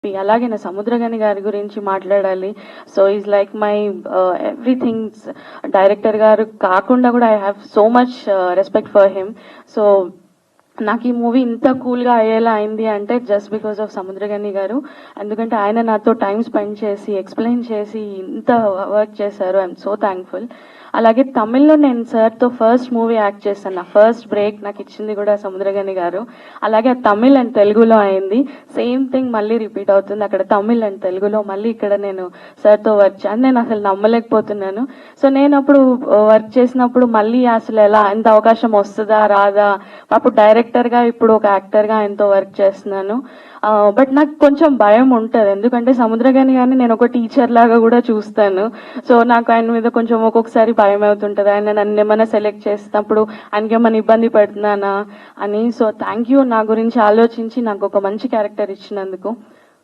Happy. అలాగే నా సముద్రగని గారి గురించి మాట్లాడాలి. So is like my everything's. Director గారు కాకుండా కూడా I have so much respect for him. So నాకు ఈ మూవీ ఇంత కూల్గా అయ్యేలా అయింది అంటే జస్ట్ బికాస్ ఆఫ్ సముద్రగని గారు. ఎందుకంటే ఆయన నాతో టైం స్పెండ్ చేసి ఎక్స్ప్లెయిన్ చేసి ఇంత వర్క్ చేశారు. I'm so thankful. అలాగే తమిళ్లో నేను సార్తో ఫస్ట్ మూవీ యాక్ట్ చేశాను. నా ఫస్ట్ బ్రేక్ నాకు ఇచ్చింది కూడా సముద్రగని గారు. అలాగే తమిళ్ అండ్ తెలుగులో అయింది. సేమ్ థింగ్ మళ్ళీ రిపీట్ అవుతుంది. అక్కడ తమిళ్ అండ్ తెలుగులో మళ్ళీ ఇక్కడ నేను సార్తో వర్క్ చేయాలి. నేను అసలు నమ్మలేకపోతున్నాను. సో నేను అప్పుడు వర్క్ చేసినప్పుడు మళ్ళీ అసలు ఎలా ఎంత అవకాశం వస్తుందా రాదా, అప్పుడు డైరెక్టర్గా ఇప్పుడు ఒక యాక్టర్గా ఆయనతో వర్క్ చేస్తున్నాను. బట్ నాకు కొంచెం భయం ఉంటుంది. ఎందుకంటే సముద్రగని గారిని నేను ఒక టీచర్ లాగా కూడా చూస్తాను. సో నాకు ఆయన మీద కొంచెం ఒక్కొక్కసారి భయం అవుతుంటుంది. ఆయన నన్ను ఏమైనా సెలెక్ట్ చేసినప్పుడు ఆయనకి ఏమైనా ఇబ్బంది పడుతున్నానా అని. సో థ్యాంక్ యూ నా గురించి ఆలోచించి నాకు ఒక మంచి క్యారెక్టర్ ఇచ్చినందుకు.